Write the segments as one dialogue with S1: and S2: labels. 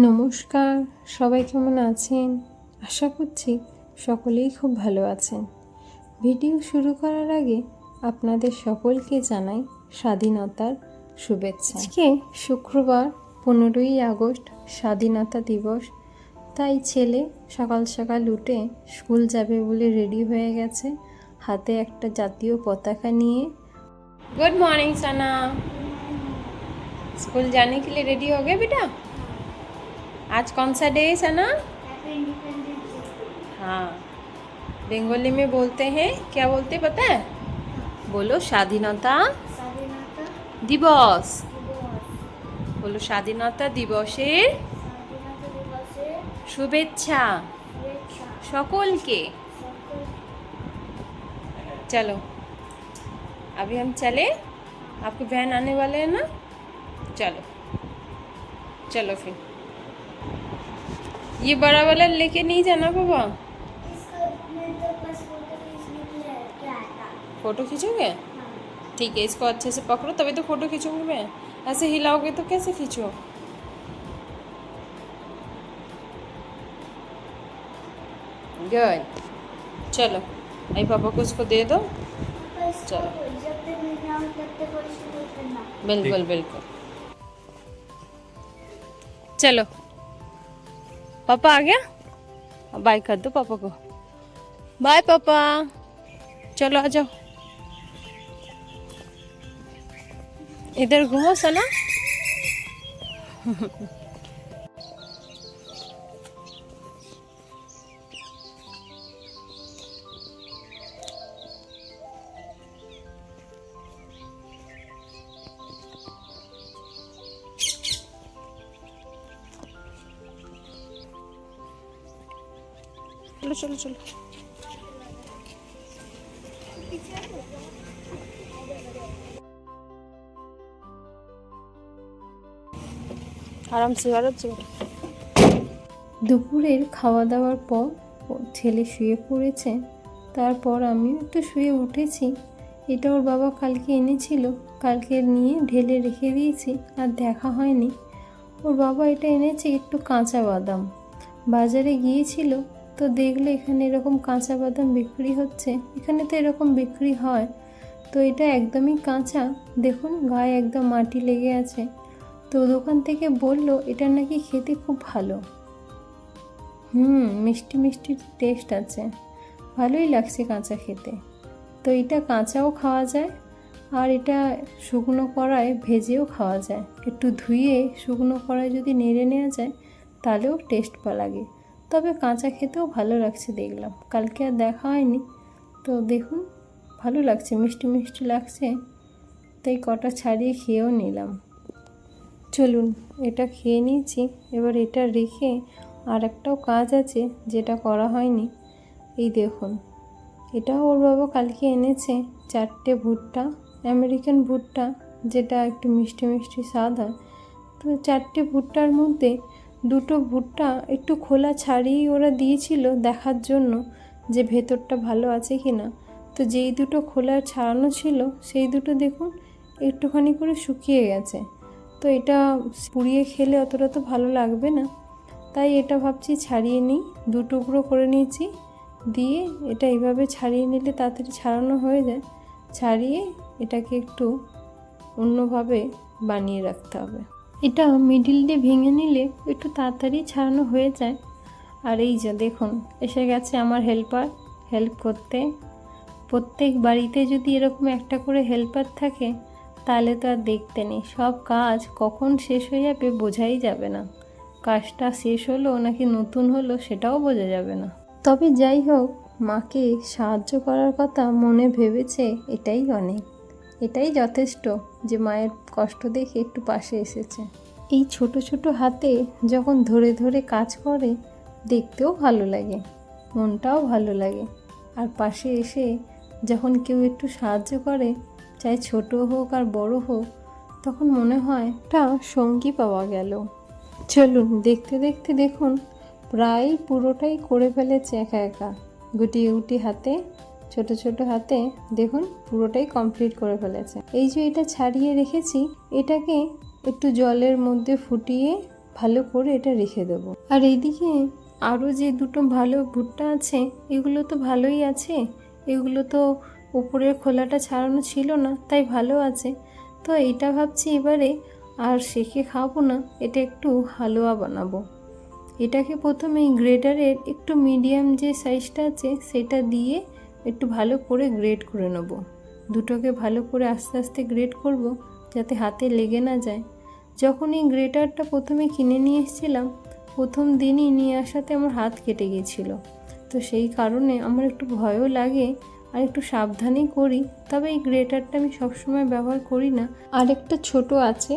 S1: নমস্কার, সবাই কেমন আছেন? আশা করছি সকলেই খুব ভালো আছেন। ভিডিও শুরু করার আগে আপনাদের সকলকে জানাই স্বাধীনতার শুভেচ্ছা। আজকে শুক্রবার 15ই আগস্ট, স্বাধীনতা দিবস। তাই ছেলে সকাল সকাল উঠে স্কুল যাবে বলে রেডি হয়ে গেছে, হাতে একটা জাতীয় পতাকা নিয়ে। गुड मॉर्निंग सना, स्कूल जाने के लिए रेडी हो गए बेटा? आज कौन सा डे है सना? हाँ, बंगाली में बोलते हैं, क्या बोलते पता है? बोलो স্বাধীনতা দিবস। বলো স্বাধীনতা দিবসের শুভেচ্ছা সকলকে। चलो अभी हम चले, आपके बहन आने वाले हैं ना? चलो चलो फिर। ये बड़ा वाला लेके नहीं जाना बाबा। फोटो खींचोगे? ठीक है, इसको अच्छे से पकड़ो तभी तो फोटो खींचोगे। मैं ऐसे हिलाओगे तो कैसे खींचो? गुड, चलो आई पापा को इसको दे दो। चलो बिल्कुल बिल्कुल, चलो पापा आ गया, बाय कर दो पापा को। बाय पापा, चलो आ जाओ, इधर घूमो सना। चलो चलो चलो, आराम से দুপুরের খাওয়া দাওয়ার পর ছেলে শুয়ে পড়েছে। তারপর আমিও একটু শুয়ে উঠেছি। এটা ওর বাবা কালকে এনেছিল, কালকে নিয়ে ঢেলে রেখে দিয়েছি, আর দেখা হয়নি। ওর বাবা এটা এনেছে একটু কাঁচা বাদাম। বাজারে গিয়েছিল তো দেখলে এখানে এরকম কাঁচা বাদাম বিক্রি হচ্ছে, এখানে তো এরকম বিক্রি হয়। তো এটা একদমই কাঁচা, দেখুন গায়ে একদম মাটি লেগে আছে। তো দোকান থেকে বলল এটা নাকি খেতে খুব ভালো। মিষ্টি মিষ্টি টেস্ট আছে, ভালোই লাগছে কাঁচা খেতে। তো এটা কাঁচাও খাওয়া যায়, আর এটা শুকনো কড়ায় ভেজেও খাওয়া যায়। একটু ধুয়ে শুকনো কড়ায় যদি নেড়ে নেওয়া যায় তাহলেও টেস্ট লাগে। তবে কাঁচা খেতেও ভালো লাগছে দেখলাম, কালকে আর দেখা হয়নি। তো দেখুন ভালো লাগছে, মিষ্টি মিষ্টি লাগছে, তাই কটা ছাড়িয়ে খেয়েও নিলাম। চলুন এটা খেয়ে নিয়েছি, এবার এটা রেখে আর একটাও কাজ আছে যেটা করা হয়নি। এই দেখুন, এটাও ওর বাবা কালকে এনেছে 4টে ভুট্টা, আমেরিকান ভুট্টা, যেটা একটু মিষ্টি মিষ্টি স্বাদ হয়। তো 4টে ভুট্টার মধ্যে 2টো ভুট্টা একটু খোলা ছাড়িয়ে ওরা দিয়েছিল দেখার জন্য যে ভেতরটা ভালো আছে কি না। তো যেই 2টো খোলা ছাড়ানো ছিল সেই 2টো দেখুন একটুখানি করে শুকিয়ে গেছে। তো এটা পুড়িয়ে খেলে অতটা তো ভালো লাগবে না, তাই এটা ভাবছি ছাড়িয়ে নিই। 2 টুকরো করে নিয়েছি, দিয়ে এটা এইভাবে ছাড়িয়ে নিলে তাড়াতাড়ি ছাড়ানো হয়ে যায়। ছাড়িয়ে এটাকে একটু অন্যভাবে বানিয়ে রাখতে হবে। এটা মিডিল দিয়ে ভেঙে নিলে একটু তাড়াতাড়ি ছাড়ানো হয়ে যায়। আর এই যে দেখুন এসে গেছে আমার হেল্পার হেল্প করতে। প্রত্যেক বাড়িতে যদি এরকম একটা করে হেল্পার থাকে তাহলে তো আর দেখতে নেই, সব কাজ কখন শেষ হয়ে যাবে বোঝাই যাবে না। কাজটা শেষ হলো নাকি নতুন হলো সেটাও বোঝা যাবে না। তবে যাই হোক, মাকে সাহায্য করার কথা মনে ভেবেছে, এটাই অনেক, এটাই যথেষ্ট যে মায়ের কষ্ট দেখে একটু পাশে এসেছে। এই ছোট ছোট হাতে যখন ধরে ধরে কাজ করে দেখতেও ভালো লাগে, মনটাও ভালো লাগে। আর পাশে এসে যখন কেউ একটু সাহায্য করে, চাই ছোট হোক আর বড় হোক, তখন মনে হয় একটা সঙ্গী পাওয়া গেল। চলুন দেখতে দেখতে দেখুন প্রায় পুরোটাই করে ফেলেছে একা একা, গুটিয়ে গুটিয়ে হাতে, ছোট ছোট হাতে দেখুন পুরোটাই কমপ্লিট করে ফেলেছে। এই যে এটা ছাড়িয়ে রেখেছি, এটাকে একটু জলের মধ্যে ফুটিয়ে ভালো করে এটা রেখে দেবো। আর এইদিকে আরও যে দুটো ভালো ভুট্টা আছে, এগুলো তো ভালোই আছে, এগুলো তো উপরের খোলাটা ছাড়ানো ছিল না, তাই ভালো আছে। তো এটা ভাবছি এবারে আর সেকে খাবো না, এটা একটু হালুয়া বানাবো। এটাকে প্রথমে গ্রেটারের একটু মিডিয়াম যে সাইজটা আছে সেটা দিয়ে একটু ভালো করে গ্রেট করে নেব। দুটোকে ভালো করে আস্তে আস্তে গ্রেট করব যাতে হাতে লেগে না যায়। যখন এই গ্রেটারটা প্রথমে কিনে নিয়ে এসেছিলাম, প্রথম দিনই নিয়ে আসাতে আমার হাত কেটে গিয়েছিল, তো সেই কারণে আমার একটু ভয়ও লাগে আর একটু সাবধানেই করি। তবে এই গ্রেটারটা আমি সবসময় ব্যবহার করি না, আরেকটা ছোট আছে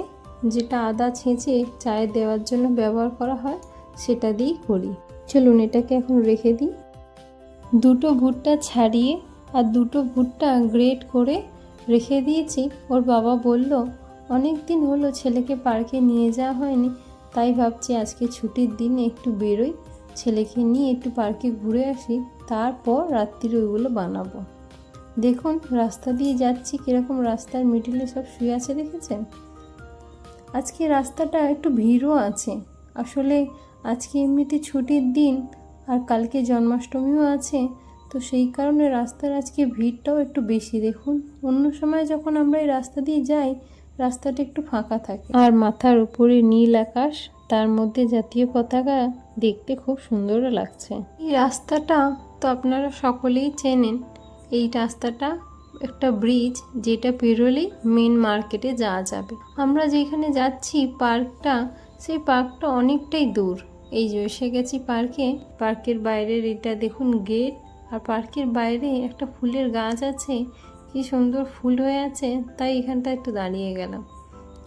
S1: যেটা আদা ছেঁচে চায়ে দেওয়ার জন্য ব্যবহার করা হয়, সেটা দিয়েই করি। চলুন এটাকে এখন রেখে দিই। দুটো ভুট্টা ছাড়িয়ে আর দুটো ভুট্টা গ্রেট করে রেখে দিয়েছি। ওর বাবা বলল অনেক দিন হলো ছেলেকে পার্কে নিয়ে যাওয়া হয়নি, তাই ভাবছি আজকে ছুটির দিনে একটু বেরোই, ছেলেকে নিয়ে একটু পার্কে ঘুরে আসি, তারপর রাত্রিরে ওইগুলো বানাবো। দেখুন রাস্তা দিয়ে যাচ্ছি, কীরকম রাস্তার মিডিলে সব শুয়ে আছে দেখেছেন। আজকে রাস্তাটা একটু ভিড়ও আছে, আসলে আজকে এমনিতে ছুটির দিন আর কালকে জন্মাষ্টমীও আছে, তো সেই কারণে রাস্তার আজকে ভিড়টাও একটু বেশি। দেখুন অন্য সময় যখন আমরা এই রাস্তা দিয়ে যাই রাস্তাটা একটু ফাঁকা থাকে, আর মাথার উপরে নীল আকাশ, তার মধ্যে জাতীয় পতাকা, দেখতে খুব সুন্দরও লাগছে। এই রাস্তাটা তো আপনারা সকলেই চেনেন। এই রাস্তাটা একটা ব্রিজ, যেটা পেরোলেই মেন মার্কেটে যাওয়া যাবে। আমরা যেখানে যাচ্ছি পার্কটা, সেই পার্কটা অনেকটাই দূর। এই যে এসে গেছি পার্কে। পার্কের বাইরের এটা দেখুন গেট, আর পার্কের বাইরে একটা ফুলের গাছ আছে, কি সুন্দর ফুল হয়ে আছে, তাই এখানটা একটু দাঁড়িয়ে গেলাম।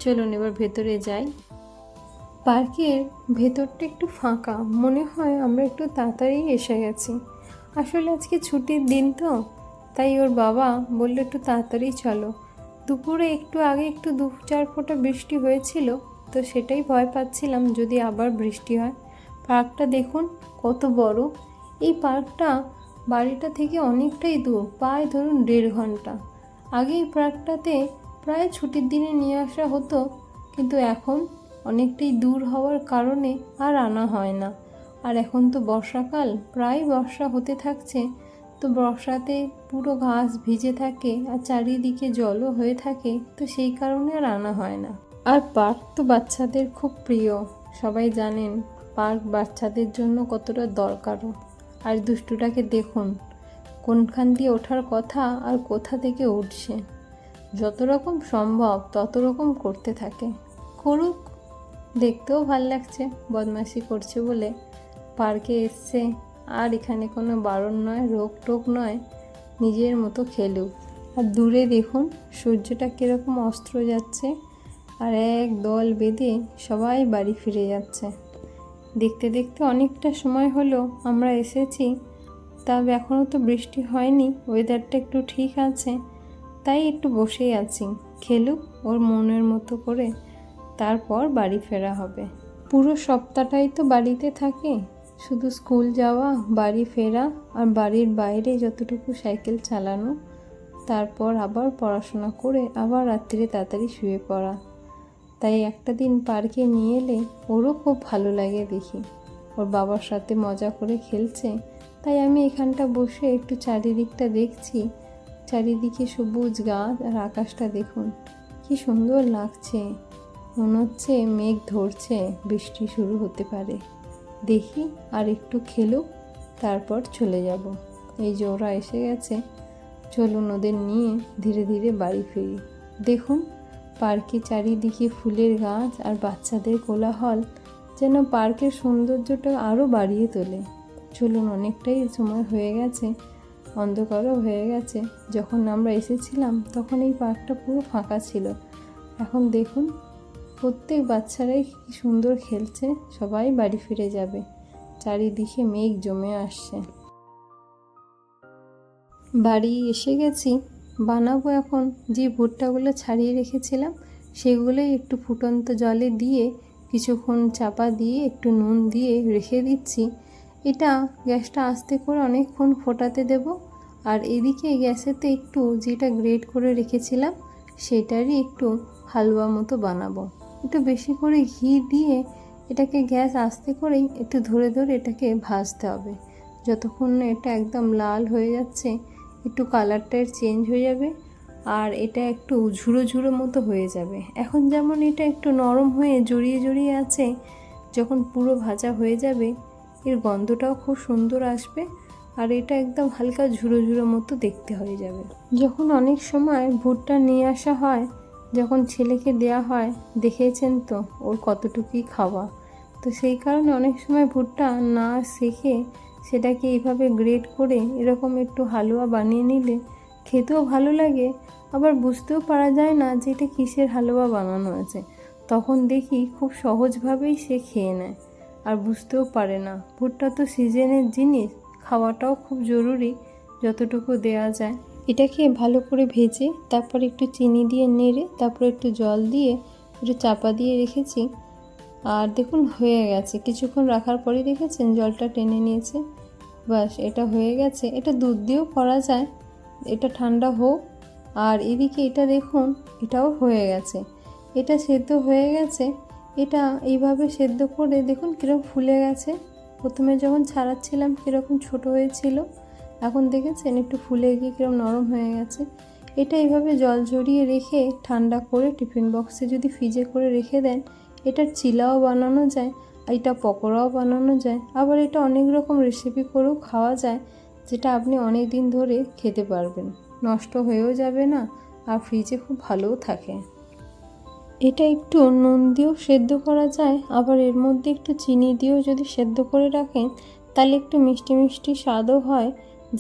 S1: চলুন এবার ভেতরে যাই। পার্কের ভেতরটা একটু ফাঁকা, মনে হয় আমরা একটু তাড়াতাড়ি এসে গেছি। আসলে আজকে ছুটির দিন তো, তাই ওর বাবা বললো একটু তাড়াতাড়ি চলো। দুপুরে একটু আগে একটু 2-4 ফোঁটা বৃষ্টি হয়েছিল, তো সেটাই ভয় পাচ্ছিলাম যদি আবার বৃষ্টি হয়। পার্কটা দেখুন কত বড়। এই পার্কটা বাড়িটা থেকে অনেকটাই দূর, প্রায় ধরুন 1.5 ঘন্টা। আগে এই পার্কটাতে প্রায় ছুটির দিনে নিয়ে আসা হতো, কিন্তু এখন অনেকটাই দূর হওয়ার কারণে আর আনা হয় না। আর এখন তো বর্ষাকাল, প্রায় বর্ষা হতে থাকছে, তো বর্ষাতে পুরো ঘাস ভিজে থাকে আর চারিদিকে জলও হয়ে থাকে, তো সেই কারণে আর আনা হয় না। আর পার্ক তো বাচ্চাদের খুব প্রিয়, সবাই জানেন পার্ক বাচ্চাদের জন্য কতটা দরকারও। আর দুষ্টুটাকে দেখুন কোনখান দিয়ে ওঠার কথা আর কোথা থেকে উঠছে, যত রকম সম্ভব তত রকম করতে থাকে। করুক, দেখতেও ভাল লাগছে, বদমাশি করছে বলে পার্কে এসছে, আর এখানে কোনো বারণ নয়, রোক টোক নয়, নিজের মতো খেলুক। আর দূরে দেখুন সূর্যটা কীরকম অস্ত যাচ্ছে, আর এক দল বেঁধে সবাই বাড়ি ফিরে যাচ্ছে। দেখতে দেখতে অনেকটা সময় হলো আমরা এসেছি, তবে এখনও তো বৃষ্টি হয়নি, ওয়েদারটা একটু ঠিক আছে, তাই একটু বসেই আছি। খেলুক ওর মনের মতো করে, তারপর বাড়ি ফেরা হবে। পুরো সপ্তাহটাই তো বাড়িতে থাকে, শুধু স্কুল যাওয়া, বাড়ি ফেরা, আর বাড়ির বাইরে যতটুকু সাইকেল চালানো, তারপর আবার পড়াশোনা করে আবার রাত্রিরে তাড়াতাড়ি শুয়ে পড়া। তাই একটা দিন পার্কে নিয়ে এলে ওরও খুব ভালো লাগে দেখি, ওর বাবার সাথে মজা করে খেলছে। তাই আমি এখানটা বসে একটু চারিদিকটা দেখছি, চারিদিকে সবুজ গাছ, আর আকাশটা দেখুন কি সুন্দর লাগছে, মনে হচ্ছে মেঘ ধরছে, বৃষ্টি শুরু হতে পারে। দেখি আর একটু খেলুক, তারপর চলে যাব। এই যে ওরা এসে গেছে, চলুন ওদের নিয়ে ধীরে ধীরে বাড়ি ফিরি। দেখুন পার্কে চারিদিকে ফুলের গাছ আর বাচ্চাদের কোলাহল যেন পার্কের সৌন্দর্যটা আরও বাড়িয়ে তোলে। চলুন, অনেকটাই সময় হয়ে গেছে, অন্ধকারও হয়ে গেছে। যখন আমরা এসেছিলাম তখন এই পার্কটা পুরো ফাঁকা ছিল, এখন দেখুন প্রত্যেক বাচ্চারাই কি সুন্দর খেলছে, সবাই বাড়ি ফিরে যাবে, চারিদিকে মেঘ জমে আসছে। বাড়ি এসে গেছি, বানাবো এখন যে ভুট্টাগুলো ছাড়িয়ে রেখেছিলাম সেগুলোই একটু ফুটন্ত জলে দিয়ে কিছুক্ষণ চাপা দিয়ে একটু নুন দিয়ে রেখে দিচ্ছি। এটা গ্যাসটা আস্তে করে অনেকক্ষণ ফোটাতে দেব। আর এদিকে গ্যাসেতে একটু যেটা গ্রেট করে রেখেছিলাম সেটারই একটু হালুয়া মতো বানাবো। একটু বেশি করে ঘি দিয়ে এটাকে গ্যাস আস্তে করেই একটু ধরে ধরে এটাকে ভাজতে হবে। যতক্ষণ না এটা একদম লাল হয়ে যাচ্ছে, একটু কালারটা চেঞ্জ হয়ে যাবে আর এটা একটু ঝুড়ো ঝুড়ো মতো হয়ে যাবে। এখন যেমন এটা একটু নরম হয়ে জড়িয়ে জড়িয়ে আছে, যখন পুরো ভাজা হয়ে যাবে এর গন্ধটাও খুব সুন্দর আসবে আর এটা একদম হালকা ঝুড়ো ঝুড়ো মতো দেখতে হয়ে যাবে। যখন অনেক সময় ভুট্টা নিয়ে আসা হয়, যখন ছেলেকে দেয়া হয়, দেখেছেন তো ওর কতটুকুই খাওয়া, তো সেই কারণে অনেক সময় ভুট্টা না শেখে সেটাকে এইভাবে গ্রেট করে এরকম একটু হালুয়া বানিয়ে নিলে খেতেও ভালো লাগে, আবার বুঝতেও পারা যায় না যে এটা কিসের হালুয়া বানানো আছে। তখন দেখি খুব সহজভাবেই সে খেয়ে নেয় আর বুঝতেও পারে না। ভুট্টা তো সিজনের জিনিস, খাওয়াটাও খুব জরুরি যতটুকু দেয়া যায়। এটাকে ভালো করে ভেজে তারপর একটু চিনি দিয়ে নেড়ে তারপর একটু জল দিয়ে একটু চাপা দিয়ে রেখেছি। আর দেখুন হয়ে গেছে, কিছুক্ষণ রাখার পরেই দেখেছেন জলটা টেনে নিয়েছে। বাস এটা হয়ে গেছে। এটা দুধ দিয়েও করা যায়, এটা ঠান্ডা হোক। আর এদিকে এটা দেখুন এটাও হয়ে গেছে, এটা সেদ্ধ হয়ে গেছে। এটা এইভাবে সেদ্ধ করে দেখুন কীরকম ফুলে গেছে। প্রথমে যখন ছাড়াচ্ছিলাম কীরকম ছোট হয়েছিল, এখন দেখেছেন একটু ফুলে গিয়ে কীরকম নরম হয়ে গেছে। এটা এইভাবে জল ঝরিয়ে রেখে ঠান্ডা করে টিফিন বক্সে যদি ফ্রিজে করে রেখে দেন, এটার চিলাও বানানো যায়, এটা পকোড়াও বানানো যায়, আবার এটা অনেক রকম রেসিপি করেও খাওয়া যায়, যেটা আপনি অনেক দিন ধরে খেতে পারবেন, নষ্ট হয়েও যাবে না আর ফ্রিজে খুব ভালোও থাকে। এটা একটু নুন দিয়েও সেদ্ধ করা যায়, আবার এর মধ্যে একটু চিনি দিয়েও যদি সেদ্ধ করে রাখেন তাহলে একটু মিষ্টি মিষ্টি স্বাদও হয়,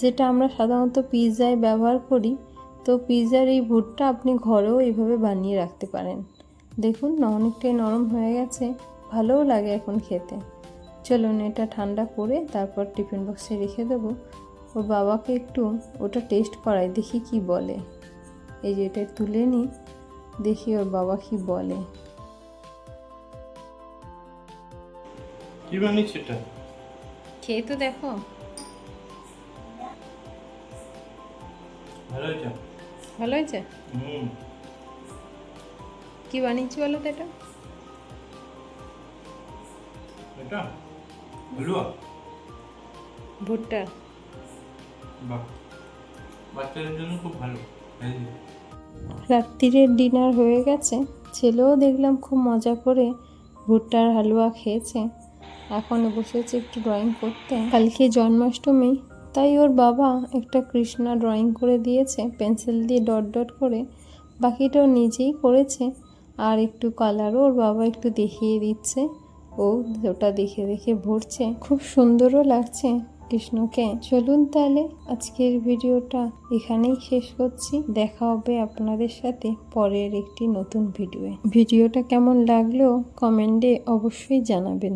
S1: যেটা আমরা সাধারণত পিৎজায় ব্যবহার করি। তো পিৎজার এই ভুট্টা আপনি ঘরেও এইভাবে বানিয়ে রাখতে পারেন। দেখুন অনেকটাই নরম হয়ে গেছে, ভালোও লাগে এখন খেতে। চলুন এটা ঠান্ডা করে তারপর টিফিন বক্সে রেখে দেবো। ওর বাবাকে একটু ওটা টেস্ট করাই, দেখি কি বলে। এই যে এটা তুলে নিই, দেখি ওর বাবা কি বলে।
S2: কি বানিয়েছে এটা?
S1: খেয়ে তো দেখো।
S2: ভালো হয়েছে?
S1: ভালো হয়েছে? কি বানিয়েছি বলো তো? এটা
S2: এটা হালুয়া
S1: ভুট্টা।
S2: বাহ, বাচ্চাদের জন্য খুব ভালো।
S1: রাত্রিরের ডিনার হয়ে গেছে, ছেলেও দেখলাম খুব মজা করে ভুট্টার হালুয়া খেয়েছে। এখন বসেছে একটু ড্রয়িং করতে, কালকে জন্মাষ্টমী, তাই ওর বাবা একটা কৃষ্ণা ড্রয়িং করে দিয়েছে পেন্সিল দিয়ে ডট ডট করে, বাকিটাও নিজেই করেছে। আর একটু কালারও ওর বাবা একটু দেখিয়ে দিচ্ছে, ও ওটা দেখে দেখে ভরছে, খুব সুন্দরও লাগছে কৃষ্ণকে। চলুন তাহলে আজকের ভিডিওটা এখানেই শেষ করছি, দেখা হবে আপনাদের সাথে পরের একটি নতুন ভিডিওটা কেমন লাগলো কমেন্টে অবশ্যই জানাবেন।